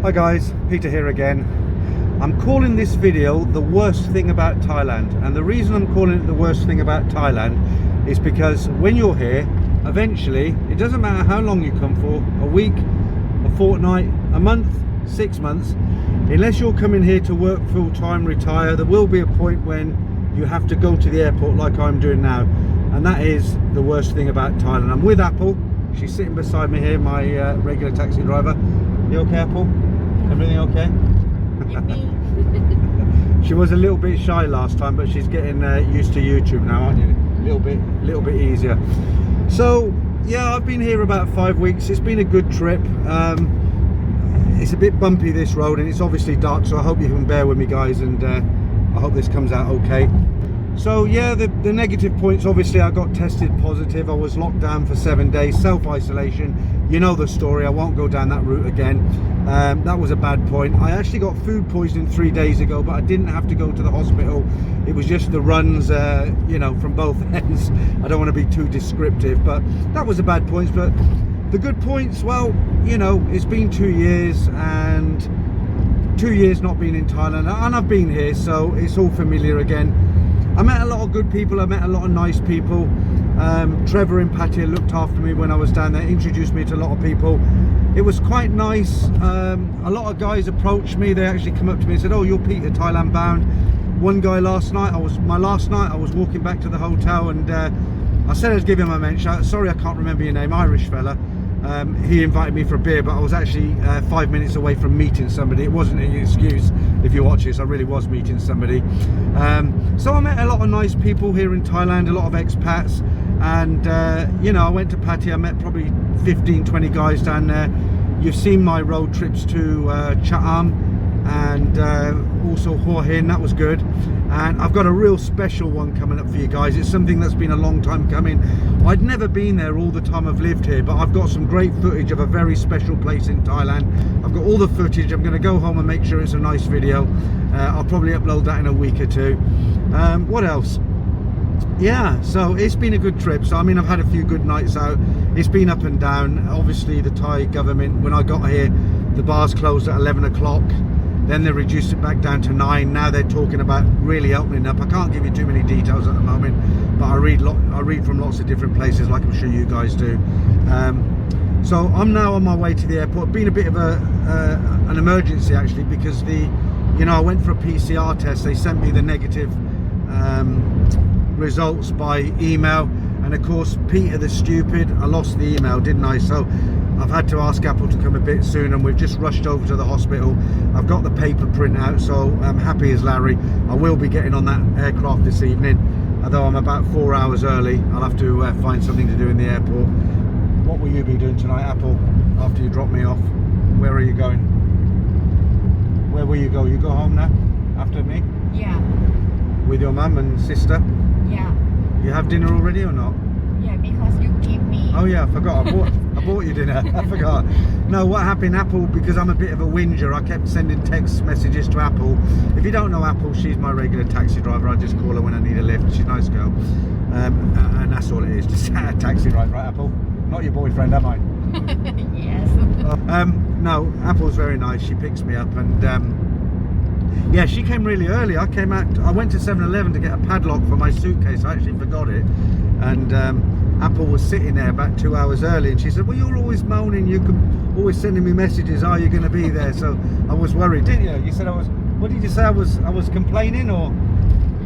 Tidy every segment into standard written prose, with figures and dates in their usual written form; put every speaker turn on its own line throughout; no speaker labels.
Hi guys, Peter here again. I'm calling this video the worst thing about Thailand, and the reason I'm calling it the worst thing about Thailand is because when you're here, eventually, it doesn't matter how long you come for, a week, a fortnight, a month, 6 months, unless you're coming here to work full-time, retire, there will be a point when you have to go to the airport like I'm doing now, and that is the worst thing about Thailand. I'm with Apple. She's sitting beside me here, my regular taxi driver. You okay, Apple? Everything okay? She was a little bit shy last time, but she's getting used to YouTube now, aren't you? A little bit easier. So yeah, I've been here about 5 weeks. It's been a good trip. It's a bit bumpy, this road, and it's obviously dark, so I hope you can bear with me, guys, and I hope this comes out okay. So yeah, the negative points, obviously I got tested positive. I was locked down for 7 days, self-isolation. You know the story, I won't go down that route again. That was a bad point. I actually got food poisoning 3 days ago, but I didn't have to go to the hospital. It was just the runs, you know, from both ends. I don't want to be too descriptive, but that was a bad point. But the good points, well, you know, it's been 2 years, and 2 years not being in Thailand, and I've been here, so it's all familiar again. I met a lot of good people, I met a lot of nice people. Trevor and Patty looked after me when I was down there, introduced me to a lot of people. It was quite nice. A lot of guys approached me. They actually come up to me and said, "Oh, you're Peter, Thailand bound." One guy last night, I was walking back to the hotel, and I said I'd give him a mention. Sorry, I can't remember your name, Irish fella. He invited me for a beer, but I was actually 5 minutes away from meeting somebody. It wasn't an excuse. If you watch this, I really was meeting somebody. So I met a lot of nice people here in Thailand, a lot of expats, and you know, I went to Pattaya. I met probably 15-20 guys down there. You've seen my road trips to Chatham and also Hua Hin. That was good, and I've got a real special one coming up for you guys. It's something that's been a long time coming. I'd never been there all the time I've lived here, but I've got some great footage of a very special place in Thailand. I've got all the footage. I'm going to go home and make sure it's a nice video. I'll probably upload that in a week or two. What else? Yeah, so it's been a good trip. So I mean, I've had a few good nights out. It's been up and down. Obviously the Thai government, when I got here, the bars closed at 11 o'clock. Then they reduced it back down to 9. Now they're talking about really opening up. I can't give you too many details at the moment, but I read from lots of different places, like I'm sure you guys do. So I'm now on my way to the airport. Been a bit of an emergency actually, because I went for a PCR test. They sent me the negative results by email, and of course, Peter the stupid, I lost the email, didn't I? So I've had to ask Apple to come a bit soon, and we've just rushed over to the hospital. I've got the paper print out, so I'm happy as Larry. I will be getting on that aircraft this evening, although I'm about 4 hours early. I'll have to find something to do in the airport. What will you be doing tonight, Apple, after you drop me off? Where are you going? Where will you go? You go home now, after me?
Yeah.
With your mum and sister?
Yeah.
You have dinner already or not?
Yeah, because you give me.
Oh yeah, I forgot. I bought you dinner. I forgot. No, what happened, Apple, because I'm a bit of a whinger, I kept sending text messages to Apple. If you don't know Apple, she's my regular taxi driver. I just call her when I need a lift. She's a nice girl. And that's all it is, just a taxi ride, right, Apple? Not your boyfriend, am I?
Yes.
No, Apple's very nice. She picks me up, and yeah, she came really early. I went to 7-Eleven to get a padlock for my suitcase. I actually forgot it, and Apple was sitting there about 2 hours early, and she said, "Well, you're always moaning. You can always sending me messages. Are you going to be there?" So I was worried, didn't you? You said I was. What did you say? I was complaining, or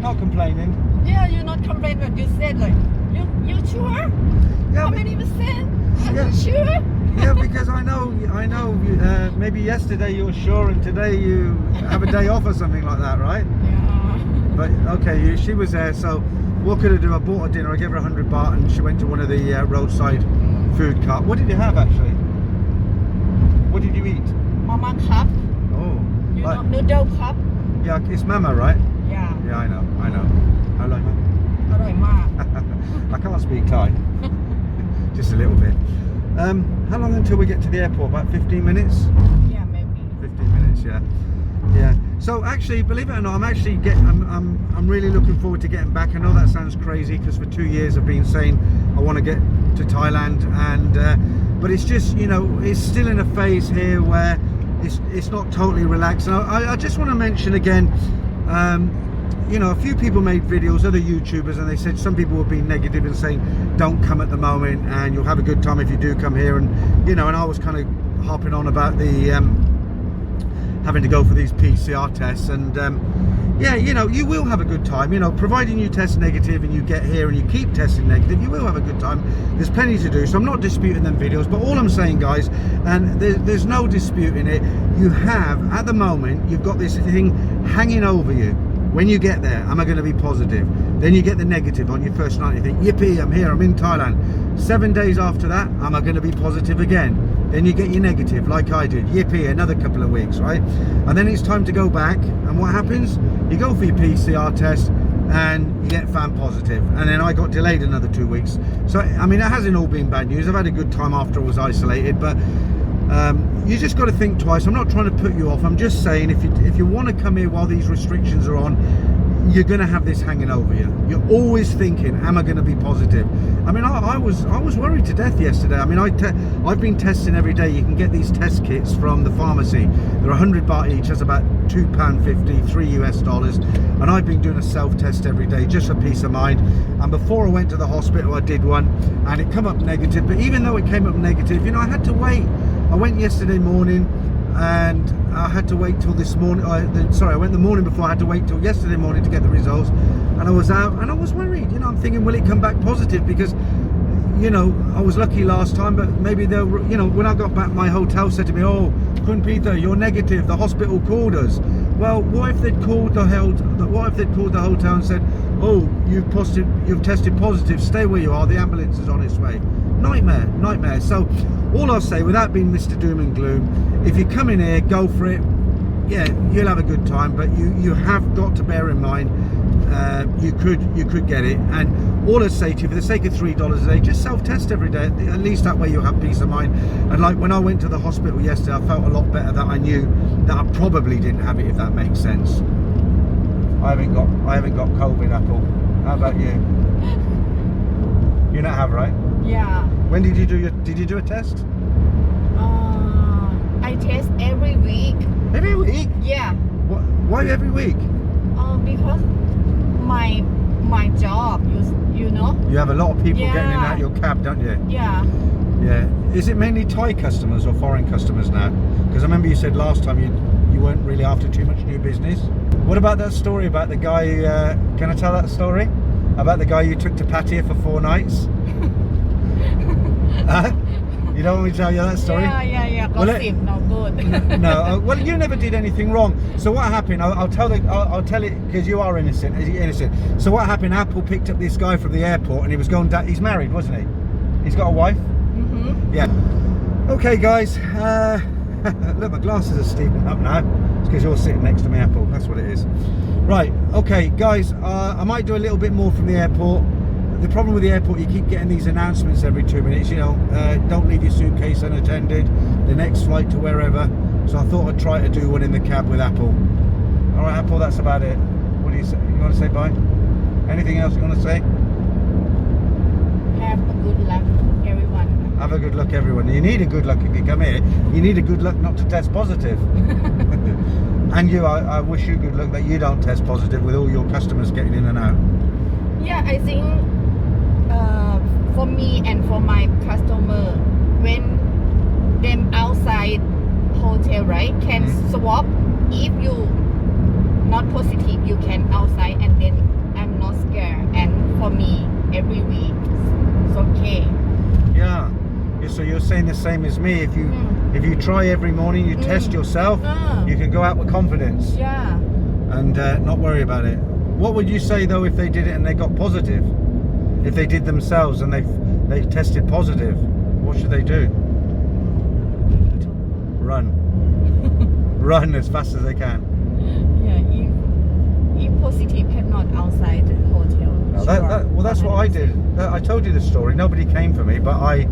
not complaining?
Yeah, you're not complaining, but you said like, you sure?
Yeah,
How many percent? Are
Yeah.
you sure?
Yeah, because I know. Maybe yesterday you were sure, and today you have a day off or something like that, right?
Yeah.
But okay, she was there. So what could I do? I bought her dinner. I gave her 100 baht, and she went to one of the roadside food cart. What did you have actually? What did you eat?
Mama cup.
Oh,
You
like,
know, noodle cup.
yeah, it's Mama, right?
Yeah.
Yeah, I know. How like that?
อร่อยมาก
I can't speak Thai. Just a little bit. How long until we get to the airport? About 15 minutes?
Yeah, maybe.
15 minutes, yeah. Yeah. So actually, believe it or not, I'm really looking forward to getting back. I know that sounds crazy, because for 2 years I've been saying I want to get to Thailand, and but it's just, you know, it's still in a phase here where it's not totally relaxed. And I just want to mention again, you know, a few people made videos, other YouTubers, and they said some people were being negative and saying don't come at the moment and you'll have a good time if you do come here. And you know, and I was kind of harping on about the having to go for these PCR tests, and yeah, you know, you will have a good time, you know, providing you test negative and you get here and you keep testing negative, you will have a good time. There's plenty to do, so I'm not disputing them videos, but all I'm saying, guys, and there's no disputing it, you have, at the moment, you've got this thing hanging over you. When you get there, am I going to be positive? Then you get the negative on your first night, you think, yippee, I'm here, I'm in Thailand. 7 days after that, am I going to be positive again? Then you get your negative, like I did, yippee, another couple of weeks, right? And then it's time to go back, and what happens? You go for your PCR test, and you get found positive. And then I got delayed another 2 weeks. So, I mean, it hasn't all been bad news. I've had a good time after I was isolated, but you just got to think twice. I'm not trying to put you off. I'm just saying, if you want to come here while these restrictions are on, you're going to have this hanging over you. You're always thinking, am I going to be positive? I mean, I was worried to death yesterday. I mean, I've been testing every day. You can get these test kits from the pharmacy. They're 100 baht each. That's about £2.50, $3 US. And I've been doing a self-test every day just for peace of mind. And before I went to the hospital, I did one, and it came up negative. But even though it came up negative, you know, I had to wait. I went yesterday morning, and I had to wait till this morning. Sorry, I went the morning before. I had to wait till yesterday morning to get the results, and I was out, and I was worried. You know, I'm thinking, will it come back positive? Because, you know, I was lucky last time, but maybe they'll, you know, when I got back, my hotel said to me, "Oh, Kun Peter, you're negative. The hospital called us." Well, what if they'd called the hotel and said, "Oh, you've tested positive. Stay where you are. The ambulance is on its way." Nightmare. So all I'll say, without being Mr. Doom and Gloom, if you come in here, go for it. Yeah, you'll have a good time, but you have got to bear in mind you could get it. And all I say to you, for the sake of $3 a day, just self-test every day. At least that way you'll have peace of mind. And like when I went to the hospital yesterday, I felt a lot better that I knew that I probably didn't have it, if that makes sense. I haven't got COVID, Apple. How about you? You not have, right?
Yeah.
When did you do a test?
I test every week.
Every week?
Yeah.
Why every week?
Because my job, you know.
You have a lot of people
Yeah.
getting in and out of your cab, don't you?
Yeah.
Yeah. Is it mainly Thai customers or foreign customers now? Because I remember you said last time you weren't really after too much new business. What about that story about the guy? Can I tell that story about the guy you took to Pattaya for 4 nights? You don't want me to tell you that story?
Yeah. Gossip, no good.
No. Well, you never did anything wrong. So what happened? I'll tell it because you are innocent. So what happened? Apple picked up this guy from the airport, and he was going down. He's married, wasn't he? He's got a wife.
Mm-hmm.
Yeah. Okay, guys. Look, my glasses are steeping up now. It's because you're sitting next to me, Apple. That's what it is. Right. Okay, guys. I might do a little bit more from the airport. The problem with the airport, you keep getting these announcements every 2 minutes, you know, don't leave your suitcase unattended, the next flight to wherever. So I thought I'd try to do one in the cab with Apple. All right, Apple, that's about it. What do you say? You want to say bye? Anything else you want to say?
Have a good luck, everyone.
Have a good luck, everyone. You need a good luck if you come here. You need a good luck not to test positive. And you, I wish you good luck that you don't test positive with all your customers getting in and out.
Yeah, I think for me and for my customer, when them outside hotel, right, can swap. If you not positive, you can outside, and then I'm not scared. And for me, every week it's okay.
Yeah. So you're saying the same as me. If you try every morning, you test yourself, you can go out with confidence.
Yeah.
And not worry about it. What would you say though if they did it and they got positive? If they did themselves and they tested positive, what should they do? Run. Run as fast as they can.
Yeah, if positive cannot outside the hotel.
No, well, that's what I did. I told you the story. Nobody came for me, but I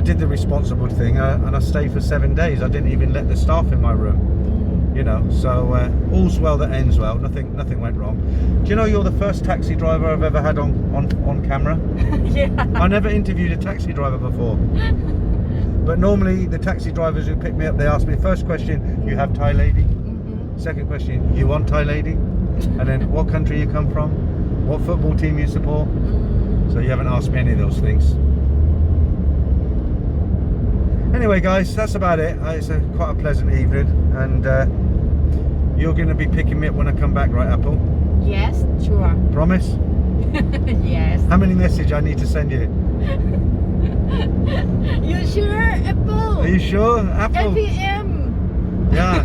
did the responsible thing, and I stayed for 7 days. I didn't even let the staff in my room. You know, so all's well that ends well. Nothing went wrong. Do you know you're the first taxi driver I've ever had on camera?
Yeah.
I never interviewed a taxi driver before. But normally the taxi drivers who pick me up, they ask me first question, you have Thai lady? Second question, you want Thai lady? And then what country you come from? What football team you support? So you haven't asked me any of those things. Anyway guys, that's about it. It's quite a pleasant evening, and you're going to be picking me up when I come back, right, Apple?
Yes, sure.
Promise?
Yes.
How many messages I need to send you?
You sure, Apple?
Are you sure, Apple?
8 p.m.
Yeah.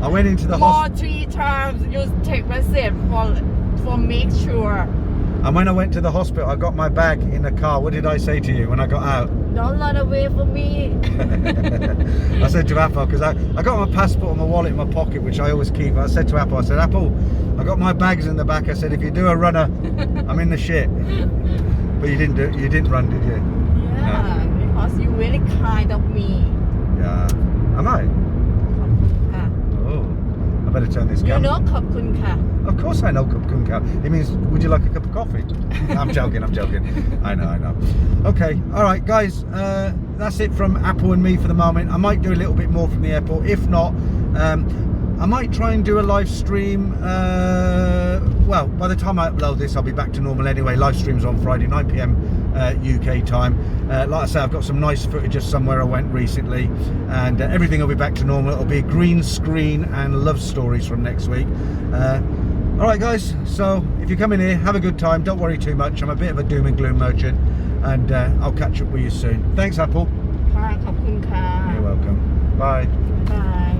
I went into the
More 3 times you take message for make sure.
And when I went to the hospital, I got my bag in the car. What did I say to you when I got out?
Don't run away from me.
I said to Apple, because I got my passport and my wallet in my pocket, which I always keep. I said to Apple, I said, Apple, I got my bags in the back. I said, if you do a runner, I'm in the shit. But you didn't run, did you?
Yeah, no. Because you really kind of me.
Yeah. Am I?
ขอบคุณค่ะ
Oh, I better turn this
You
camera.
know ขอบคุณค่ะ
Of course I know cup kunka. It means, would you like a cup of coffee? I'm joking. I know. Okay, all right, guys. That's it from Apple and me for the moment. I might do a little bit more from the airport. If not, I might try and do a live stream. Well, by the time I upload this, I'll be back to normal anyway. Live streams on Friday, 9 p.m. UK time. Like I say, I've got some nice footage of somewhere I went recently, and everything will be back to normal. It'll be green screen and love stories from next week. All right, guys. So if you come in here, have a good time. Don't worry too much. I'm a bit of a doom and gloom merchant, and I'll catch up with you soon. Thanks, Apple.
ค่ะขอบคุณค่ะ
You're welcome. Bye.
Bye.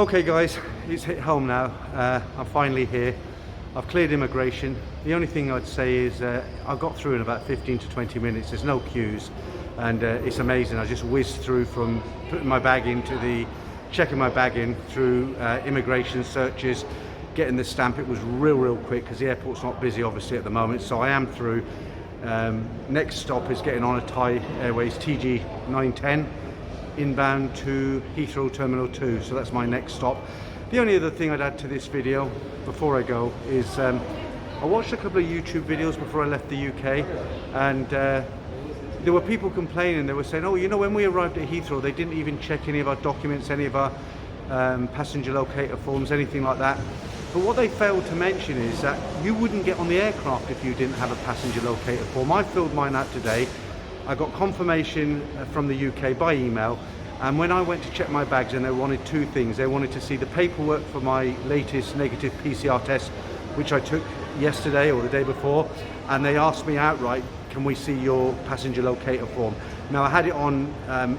Okay guys, it's hit home now. I'm finally here. I've cleared immigration. The only thing I'd say is I got through in about 15 to 20 minutes. There's no queues, and it's amazing. I just whizzed through from putting my bag into checking my bag in through immigration searches, getting the stamp. It was real quick because the airport's not busy obviously at the moment, so I am through. Next stop is getting on a Thai Airways TG 910 inbound to Heathrow Terminal 2, so that's my next stop. The only other thing I'd add to this video before I go is I watched a couple of YouTube videos before I left the UK, and there were people complaining. They were saying, oh, you know, when we arrived at Heathrow, they didn't even check any of our documents, any of our passenger locator forms, anything like that. But what they failed to mention is that you wouldn't get on the aircraft if you didn't have a passenger locator form. I filled mine out today. I got confirmation from the UK by email, and when I went to check my bags, and they wanted 2 things. They wanted to see the paperwork for my latest negative PCR test, which I took yesterday or the day before, and they asked me outright, can we see your passenger locator form? Now I had it on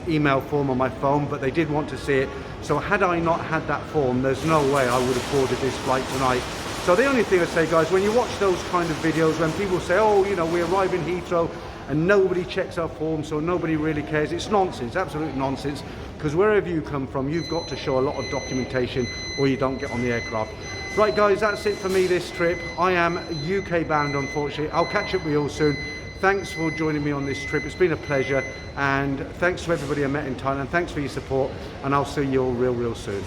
email form on my phone, but they did want to see it. So had I not had that form, there's no way I would have boarded this flight tonight. So the only thing I say, guys, when you watch those kind of videos, when people say, oh, you know, we arrive in Heathrow and nobody checks our form, so nobody really cares, it's nonsense, absolute nonsense, because wherever you come from, you've got to show a lot of documentation or you don't get on the aircraft. Right, guys, that's it for me this trip. I am UK bound, unfortunately. I'll catch up with you all soon. Thanks for joining me on this trip. It's been a pleasure, and thanks to everybody I met in Thailand. Thanks for your support, and I'll see you all real soon.